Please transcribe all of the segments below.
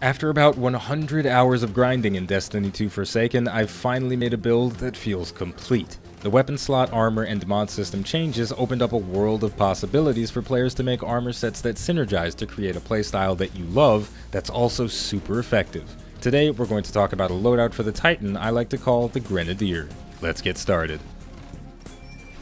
After about 100 hours of grinding in Destiny 2 Forsaken, I've finally made a build that feels complete. The weapon slot, armor, and mod system changes opened up a world of possibilities for players to make armor sets that synergize to create a playstyle that you love that's also super effective. Today, we're going to talk about a loadout for the Titan I like to call the Grenadier. Let's get started.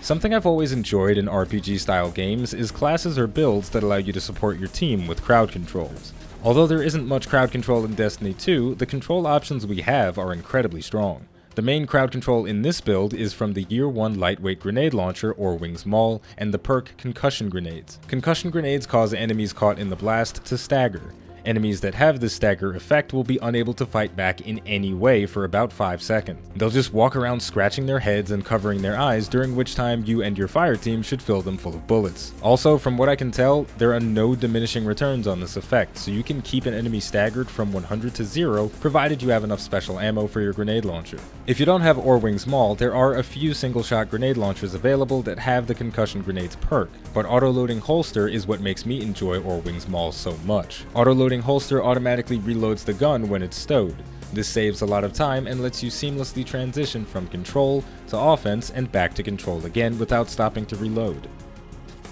Something I've always enjoyed in RPG-style games is classes or builds that allow you to support your team with crowd controls. Although there isn't much crowd control in Destiny 2, the control options we have are incredibly strong. The main crowd control in this build is from the Year 1 lightweight grenade launcher or Wings Maul and the perk Concussion Grenades. Concussion Grenades cause enemies caught in the blast to stagger. Enemies that have this stagger effect will be unable to fight back in any way for about 5 seconds. They'll just walk around scratching their heads and covering their eyes, during which time you and your fire team should fill them full of bullets. Also, from what I can tell, there are no diminishing returns on this effect, so you can keep an enemy staggered from 100 to 0, provided you have enough special ammo for your grenade launcher. If you don't have Wings Maul, there are a few single-shot grenade launchers available that have the Concussion Grenades perk, but auto-loading holster is what makes me enjoy Wings Maul so much. Auto-loading holster automatically reloads the gun when it's stowed. This saves a lot of time and lets you seamlessly transition from control to offense and back to control again without stopping to reload.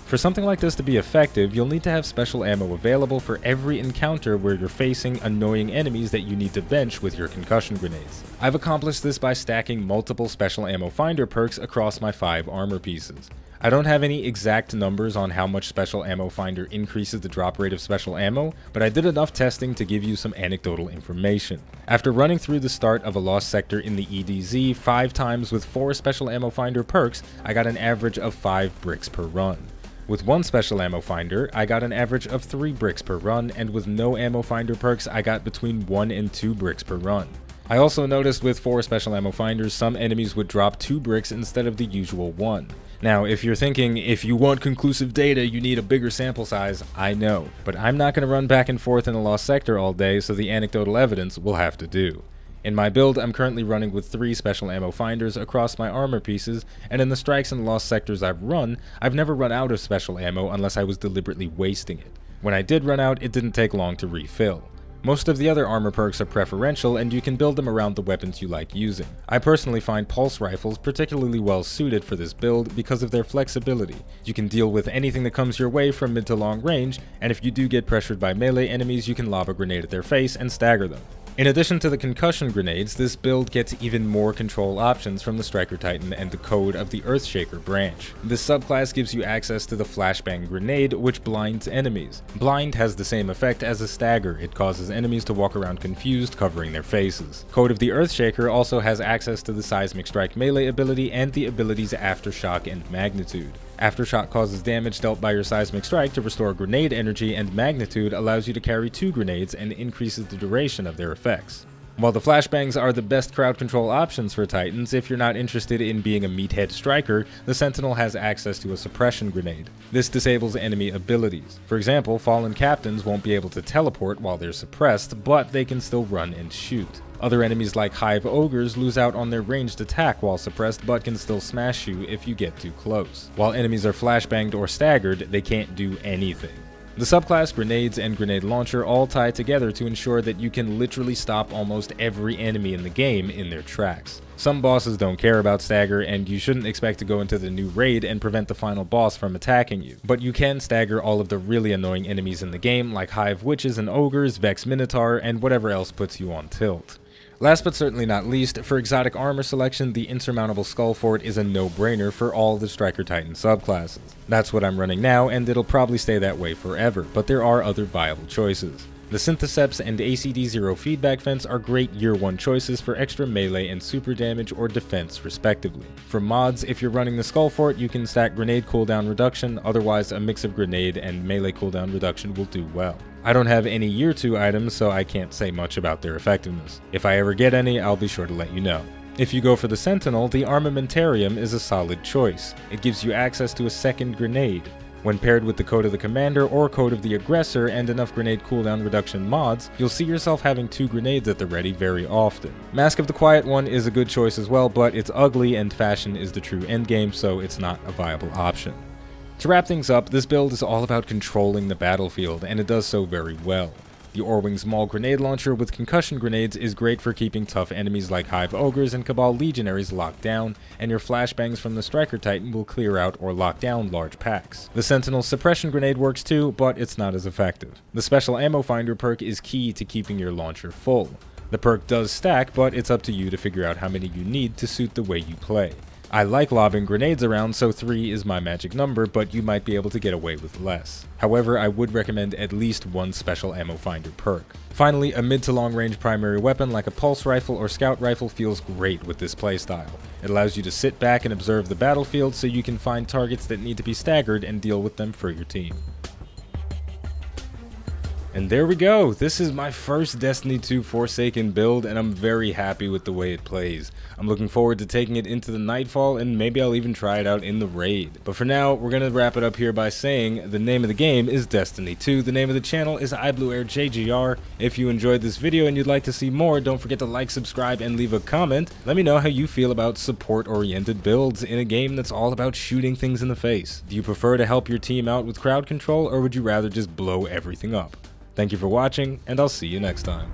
For something like this to be effective, you'll need to have special ammo available for every encounter where you're facing annoying enemies that you need to bench with your concussion grenades. I've accomplished this by stacking multiple special ammo finder perks across my 5 armor pieces. I don't have any exact numbers on how much special ammo finder increases the drop rate of special ammo, but I did enough testing to give you some anecdotal information. After running through the start of a lost sector in the EDZ 5 times with 4 special ammo finder perks, I got an average of 5 bricks per run. With 1 special ammo finder, I got an average of 3 bricks per run, and with no ammo finder perks, I got between 1 and 2 bricks per run. I also noticed with 4 special ammo finders, some enemies would drop 2 bricks instead of the usual 1. Now, if you're thinking, if you want conclusive data, you need a bigger sample size, I know. But I'm not going to run back and forth in a lost sector all day, so the anecdotal evidence will have to do. In my build, I'm currently running with 3 special ammo finders across my armor pieces, and in the strikes and lost sectors I've run, I've never run out of special ammo unless I was deliberately wasting it. When I did run out, it didn't take long to refill. Most of the other armor perks are preferential, and you can build them around the weapons you like using. I personally find pulse rifles particularly well suited for this build because of their flexibility. You can deal with anything that comes your way from mid to long range, and if you do get pressured by melee enemies, you can lob a grenade at their face and stagger them. In addition to the concussion grenades, this build gets even more control options from the Striker Titan and the code of the Earthshaker branch. This subclass gives you access to the Flashbang Grenade, which blinds enemies. Blind has the same effect as a stagger. It causes enemies to walk around confused, covering their faces. Code of the Earthshaker also has access to the Seismic Strike melee ability and the abilities Aftershock and Magnitude. Aftershock causes damage dealt by your Seismic Strike to restore grenade energy, and Magnitude allows you to carry 2 grenades and increases the duration of their effects. While the flashbangs are the best crowd control options for Titans, if you're not interested in being a meathead striker, the Sentinel has access to a suppression grenade. This disables enemy abilities. For example, fallen captains won't be able to teleport while they're suppressed, but they can still run and shoot. Other enemies like Hive Ogres lose out on their ranged attack while suppressed, but can still smash you if you get too close. While enemies are flashbanged or staggered, they can't do anything. The subclass, grenades, and grenade launcher all tie together to ensure that you can literally stop almost every enemy in the game in their tracks. Some bosses don't care about stagger, and you shouldn't expect to go into the new raid and prevent the final boss from attacking you. But you can stagger all of the really annoying enemies in the game, like Hive Witches and Ogres, Vex Minotaur, and whatever else puts you on tilt. Last but certainly not least, for exotic armor selection, the Insurmountable Skull Fort is a no-brainer for all the Striker Titan subclasses. That's what I'm running now, and it'll probably stay that way forever, but there are other viable choices. The Syntheseps and ACD0 feedback fence are great Year 1 choices for extra melee and super damage or defense respectively. For mods, if you're running the Skull Fort, you can stack grenade cooldown reduction, otherwise a mix of grenade and melee cooldown reduction will do well. I don't have any Year 2 items, so I can't say much about their effectiveness. If I ever get any, I'll be sure to let you know. If you go for the Sentinel, the Armamentarium is a solid choice. It gives you access to a second grenade. When paired with the Code of the Commander or Code of the Aggressor and enough grenade cooldown reduction mods, you'll see yourself having 2 grenades at the ready very often. Mask of the Quiet One is a good choice as well, but it's ugly and fashion is the true endgame, so it's not a viable option. To wrap things up, this build is all about controlling the battlefield, and it does so very well. The Orwing's Maul grenade launcher with concussion grenades is great for keeping tough enemies like Hive Ogres and Cabal Legionaries locked down, and your flashbangs from the Striker Titan will clear out or lock down large packs. The Sentinel's suppression grenade works too, but it's not as effective. The Special Ammo Finder perk is key to keeping your launcher full. The perk does stack, but it's up to you to figure out how many you need to suit the way you play. I like lobbing grenades around, so 3 is my magic number, but you might be able to get away with less. However, I would recommend at least 1 Special Ammo Finder perk. Finally, a mid to long range primary weapon like a pulse rifle or scout rifle feels great with this playstyle. It allows you to sit back and observe the battlefield so you can find targets that need to be staggered and deal with them for your team. And there we go, this is my first Destiny 2 Forsaken build, and I'm very happy with the way it plays. I'm looking forward to taking it into the Nightfall, and maybe I'll even try it out in the raid. But for now, we're gonna wrap it up here by saying the name of the game is Destiny 2, the name of the channel is iBluairJgR. If you enjoyed this video and you'd like to see more, don't forget to like, subscribe, and leave a comment. Let me know how you feel about support-oriented builds in a game that's all about shooting things in the face. Do you prefer to help your team out with crowd control, or would you rather just blow everything up? Thank you for watching, and I'll see you next time.